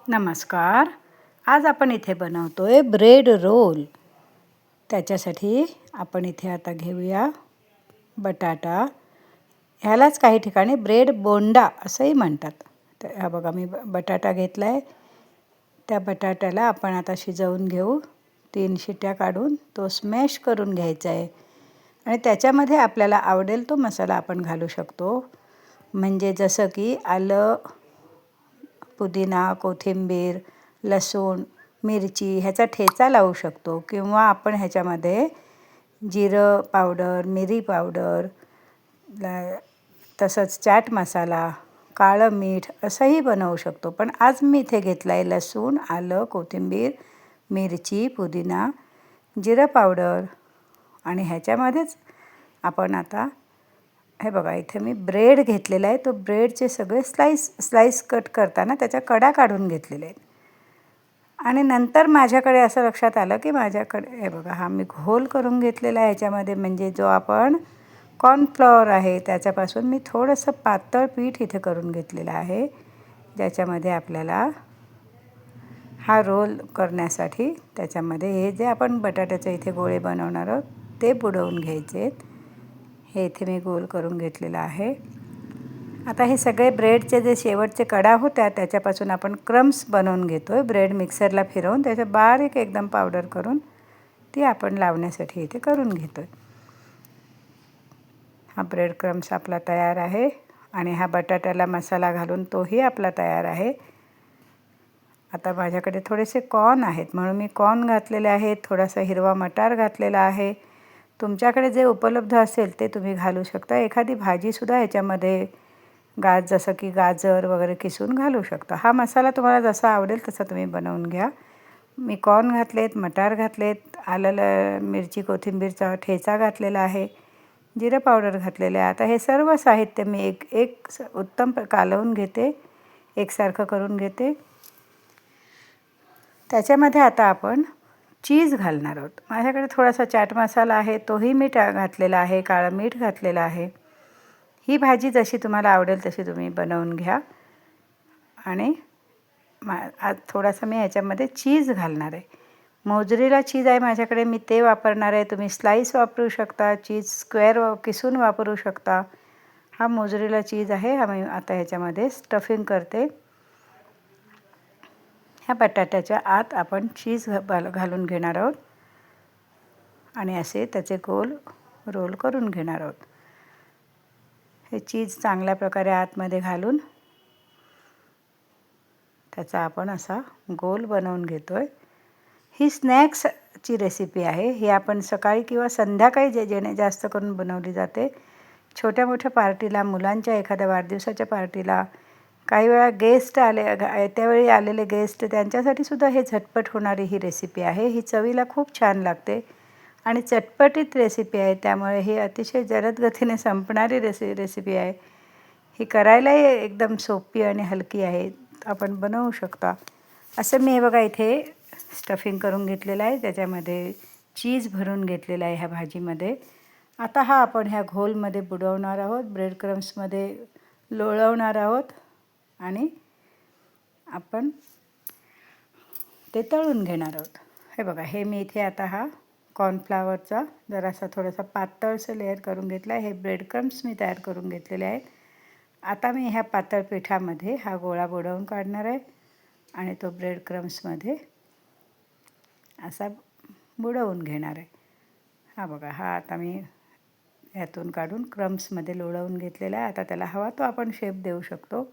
नमस्कार. आज आपण इथे बनवतोय ब्रेड रोल. त्याच्यासाठी आपण इथे आता घेऊया बटाटा. ह्यालाच काही ठिकाणी ब्रेड बोंडा असंही म्हणतात. तर हा बघा मी बटाटा घेतला आहे. त्या बटाट्याला आपण आता शिजवून घेऊ. 3 शिट्ट्या काढून तो स्मॅश करून घ्यायचा आहे. आणि त्याच्यामध्ये आपल्याला आवडेल तो मसाला आपण घालू शकतो. म्हणजे जसं की आलं, पुदिना, कोथिंबीर, लसूण, मिरची ह्याचा ठेचा लावू शकतो किंवा आपण ह्याच्यामध्ये जिरं पावडर, मिरी पावडर, तसंच चाट मसाला, काळं मीठ असंही बनवू शकतो. पण आज मी इथे घेतला आहे लसूण, आलं, कोथिंबीर, मिरची, पुदिना, जिरं पावडर आणि ह्याच्यामध्येच आपण आता हे बघा इथे मी ब्रेड घेतलेला आहे. तो ब्रेडचे सगळे स्लाईस कट करताना त्याच्या कडा काढून घेतलेल्या आहेत. आणि नंतर माझ्याकडे असं लक्षात आलं की माझ्याकडे हे बघा हा मी घोल करून घेतलेला आहे ह्याच्यामध्ये. म्हणजे जो आपण कॉर्नफ्लॉवर आहे त्याच्यापासून मी थोडंसं पातळ पीठ इथे करून घेतलेलं आहे. ज्याच्यामध्ये आपल्याला हा रोल करण्यासाठी त्याच्यामध्ये हे जे आपण बटाट्याचे इथे गोळे बनवणार आहोत ते बुडवून घ्यायचे आहेत. हे इथे मी गोल करून घेतलेलं आहे. आता हे सगळे ब्रेडचे जे शेवटचे कडा होत्या त्याच्यापासून आपण क्रम्स बनवून घेतो आहे. ब्रेड मिक्सरला फिरवून त्याच्या बारीक एकदम पावडर करून ती आपण लावण्यासाठी इथे करून घेतो आहे. हा ब्रेड क्रम्स आपला तयार आहे आणि हा बटाट्याला मसाला घालून तोही आपला तयार आहे. आता माझ्याकडे थोडेसे कॉर्न आहेत म्हणून मी कॉर्न घातलेले आहेत. थोडासा हिरवा मटार घातलेला आहे. तुमच्याकडे जे उपलब्ध असेल ते तुम्ही घालू शकता. एखादी भाजीसुद्धा ह्याच्यामध्ये जसं की गाजर वगैरे किसून घालू शकता. हा मसाला तुम्हाला जसा आवडेल तसा तुम्ही बनवून घ्या. मी कॉर्न घातलेत, मटार घातलेत, आलं मिरची कोथिंबीरचा ठेचा घातलेला आहे, जिरं पावडर घातलेलं आहे. आता हे सर्व साहित्य मी एक उत्तम कालवून घेते, एकसारखं करून घेते. त्याच्यामध्ये आता आपण चीज घालणार आहोत. माझ्याकडे थोडासा चाट मसाला आहे तोही मी घातलेला आहे, काळं मीठ घातलेलं आहे. ही भाजी जशी तुम्हाला आवडेल तशी तुम्ही बनवून घ्या. आणि आज थोडासा मी ह्याच्यामध्ये चीज घालणार आहे. मोझरेला चीज आहे माझ्याकडे, मी ते वापरणार आहे. तुम्ही स्लाईस वापरू शकता, चीज स्क्वेअर किसून वापरू शकता. हा मोझरेला चीज आहे. हा मी आता ह्याच्यामध्ये स्टफिंग करते. ह्या बटाट्याच्या आत आपण चीज घालून घेणार आहोत आणि असे त्याचे गोल रोल करून घेणार आहोत. हे चीज चांगल्या प्रकारे आतमध्ये घालून त्याचा आपण असा गोल बनवून घेतो आहे. ही स्नॅक्सची रेसिपी आहे. ही आपण सकाळी किंवा संध्याकाळी जेणे जास्त करून बनवली जाते. छोट्या मोठ्या पार्टीला, मुलांच्या एखाद्या वाढदिवसाच्या पार्टीला, काही वेळा गेस्ट त्यावेळी आलेले गेस्ट त्यांच्यासाठीसुद्धा हे झटपट होणारी ही रेसिपी आहे. ही चवीला खूप छान लागते आणि चटपटीत रेसिपी आहे. त्यामुळे ही अतिशय जलदगतीने संपणारी रेसिपी आहे. ही करायलाही एकदम सोपी आणि हलकी आहे. आपण बनवू शकता. असं मी हे बघा इथे स्टफिंग करून घेतलेलं आहे. त्याच्यामध्ये चीज भरून घेतलेलं आहे ह्या भाजीमध्ये. आता हा आपण ह्या घोलमध्ये बुडवणार आहोत, ब्रेड क्रम्समध्ये लोळवणार आहोत आणि आपण ते तळून घेणार आहोत. हे बघा हे मी इथे आता हा कॉर्नफ्लावरचा जरासा थोडासा पातळसं लेअर करून घेतला आहे. हे ब्रेड क्रम्स मी तयार करून घेतलेले आहेत. आता मी ह्या पातळ पिठामध्ये हा गोळा बुडवून काढणार आहे आणि तो ब्रेड क्रम्समध्ये असा बुडवून घेणार आहे. हा बघा हा आता मी ह्यातून काढून क्रम्समध्ये लोळवून घेतलेला आहे. आता त्याला हवा तो आपण शेप देऊ शकतो.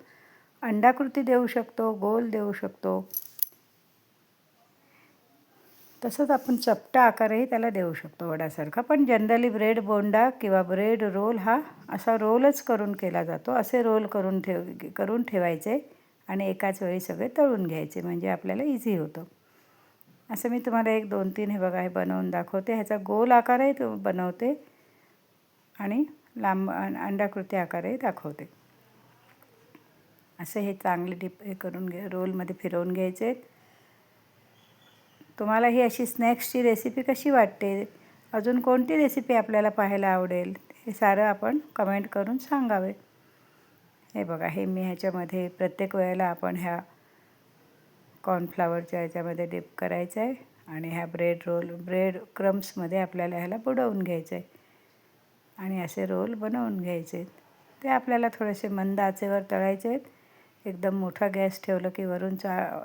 अंडाकृती देऊ शकतो, गोल देऊ शकतो. तसंच आपण चपटा आकारही त्याला देऊ शकतो वड्यासारखा. पण जनरली ब्रेड बोंडा किंवा ब्रेड रोल हा असा रोलच करून केला जातो. असे रोल करून ठेवायचे आणि एकाच वेळी सगळे तळून घ्यायचे म्हणजे आपल्याला इझी होतं. असं मी तुम्हाला 1, 2, 3 हे बघा हे बनवून दाखवते. ह्याचा गोल आकारही बनवते आणि लांब अंडाकृती आकारही दाखवते. असे हे चांगले हे करून रोलमध्ये फिरवून घ्यायचे. तुम्हाला ही अशी स्नॅक्सची रेसिपी कशी वाटते? अजून कोणती रेसिपी आपल्याला पाहायला आवडेल? हे सारं आपण कमेंट करून सांगावे. हे बघा हे मी ह्याच्यामध्ये प्रत्येक वेळेला आपण ह्या कॉर्नफ्लॉवरच्या याच्यामध्ये डिप करायचं आहे आणि ह्या ब्रेड क्रम्समध्ये आपल्याला ह्याला बुडवून घ्यायचं आहे आणि असे रोल बनवून घ्यायचे आहेत. ते आपल्याला थोडेसे मंद आचेवर तळायचे आहेत. एकदम मोठा गॅस ठेवलं की वरून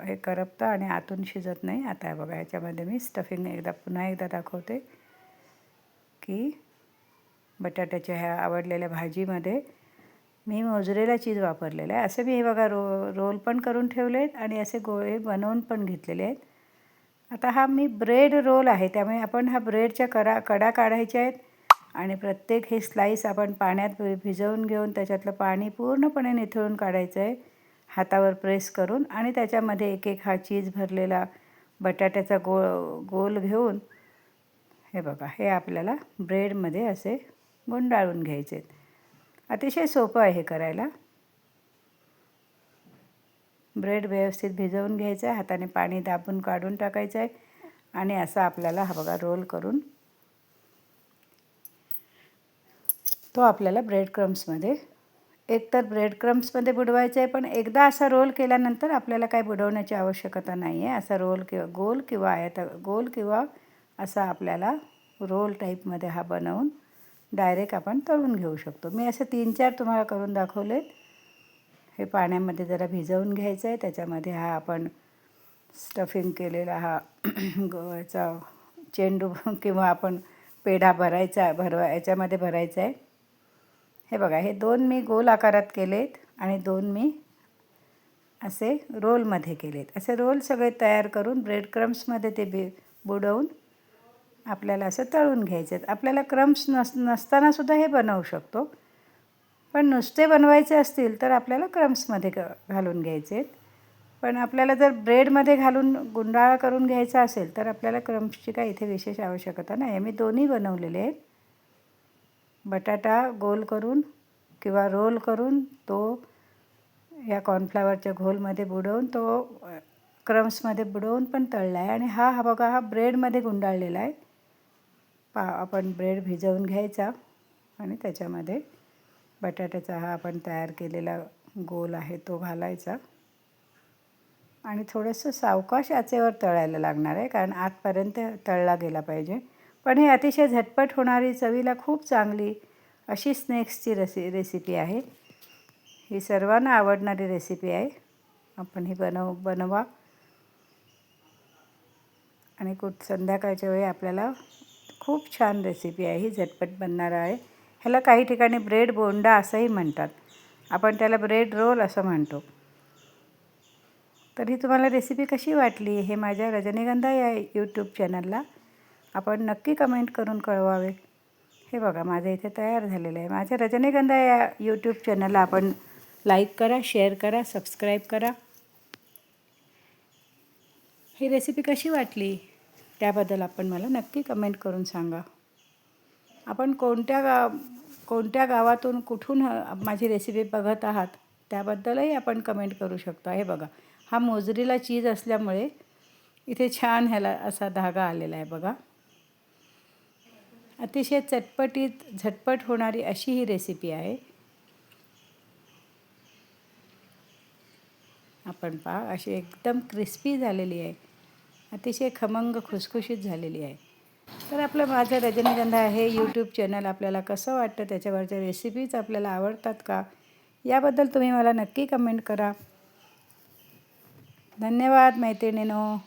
हे करपतं आणि आतून शिजत नाही. आता बघा याच्यामध्ये मी स्टफिंग पुन्हा एकदा दाखवते की बटाट्याच्या ह्या आवडलेल्या भाजीमध्ये मी मोझरेला चीज वापरलेलं आहे. असे मी हे बघा रोल पण करून ठेवले आहेत आणि असे गोळे बनवून पण घेतलेले आहेत. आता हा मी ब्रेड रोल आहे, त्यामुळे आपण हा ब्रेडच्या कडा काढायच्या आहेत आणि प्रत्येक हे स्लाईस आपण पाण्यात भिजवून घेऊन त्याच्यातलं पाणी पूर्णपणे निथळून काढायचं आहे हातावर प्रेस करून आणि त्याच्यामध्ये एक एक हा चीज भरलेला बटाट्याचा गोल घेऊन हे बघा हे आपल्याला ब्रेडमध्ये असे गुंडाळून घ्यायचे आहेत. अतिशय सोपं आहे हे करायला. ब्रेड व्यवस्थित भिजवून घ्यायचं आहे, हाताने पाणी दाबून काढून टाकायचं आहे आणि असा आपल्याला हा बघा रोल करून तो आपल्याला ब्रेड क्रम्समध्ये एकतर ब्रेड क्रम्समध्ये बुडवायचं आहे, पण एकदा असा रोल केल्यानंतर आपल्याला काय बुडवण्याची आवश्यकता नाही आहे. असा रोल गोल किंवा असा आपल्याला रोल टाईपमध्ये हा बनवून डायरेक्ट आपण तळून घेऊ शकतो. मी असे 3-4 तुम्हाला करून दाखवलेत. हे पाण्यामध्ये जरा भिजवून घ्यायचं आहे. त्याच्यामध्ये हा आपण स्टफिंग केलेला हा याचा चेंडू किंवा आपण पेढा याच्यामध्ये भरायचा आहे. हे बघा हे 2 मी गोल आकारात केलेत आणि 2 मी असे रोलमध्ये केलेत. असे रोल सगळे तयार करून ब्रेड क्रम्समध्ये ते बुडवून आपल्याला असं तळून घ्यायचे आहेत. आपल्याला क्रम्स नसतानासुद्धा हे बनवू शकतो, पण नुसते बनवायचे असतील तर आपल्याला क्रम्समध्ये घालून घ्यायचे आहेत. पण आपल्याला जर ब्रेडमध्ये घालून गुंडाळा करून घ्यायचा असेल तर आपल्याला क्रम्सची काही इथे विशेष आवश्यकता नाही आहे. मी दोन्ही बनवलेले आहेत. बटाटा गोल करून किंवा रोल करून तो या कॉर्नफ्लॉवरच्या घोलमध्ये बुडवून तो क्रम्समध्ये बुडवून पण तळला आहे आणि हा बघा हा ब्रेडमध्ये गुंडाळलेला आहे. आपण ब्रेड भिजवून घ्यायचा आणि त्याच्यामध्ये बटाट्याचा हा आपण तयार केलेला गोल आहे तो घालायचा आणि थोडंसं सावकाश आचेवर तळायला लागणार आहे, कारण आतपर्यंत तळला गेला पाहिजे. पण हे अतिशय झटपट होणारी, चवीला खूप चांगली अशी स्नॅक्सची रेसिपी आहे. ही सर्वांना आवडणारी रेसिपी आहे. आपण ही बनवा आणि संध्याकाळच्या वेळी आपल्याला खूप छान रेसिपी आहे ही, झटपट बनणार आहे. ह्याला काही ठिकाणी ब्रेड बोंडा असंही म्हणतात. आपण त्याला ब्रेड रोल असं म्हणतो. तर ही तुम्हाला रेसिपी कशी वाटली हे माझ्या रजनीगंधा या यूट्यूब चॅनलला आपण नक्की कमेंट करून कळवावे. हे बघा माझं इथे तयार झालेलं आहे. माझ्या रजनीगंधा या यूट्यूब चॅनलला आपण लाईक करा, शेअर करा, सबस्क्राईब करा. ही रेसिपी कशी वाटली त्याबद्दल आपण मला नक्की कमेंट करून सांगा. आपण कोणत्या गावातून कुठून माझी रेसिपी बघत आहात त्याबद्दलही आपण कमेंट करू शकता. हे बघा हा मोझरेला चीज असल्यामुळे इथे छान ह्याला असा धागा आलेला आहे बघा. अतिशय झटपट होणारी अशी ही रेसिपी आहे. आपण पहा अशी एकदम क्रिस्पी झालेली आहे, अतिशय खमंग खुसखुशीत झालेली आहे. तर माझं रजनीगंधा हे यूट्यूब चॅनल आपल्याला कसं वाटतं, त्याच्यावरच्या रेसिपीज आपल्याला आवडतात का याबद्दल तुम्ही मला नक्की कमेंट करा. धन्यवाद मैत्रिणींनो.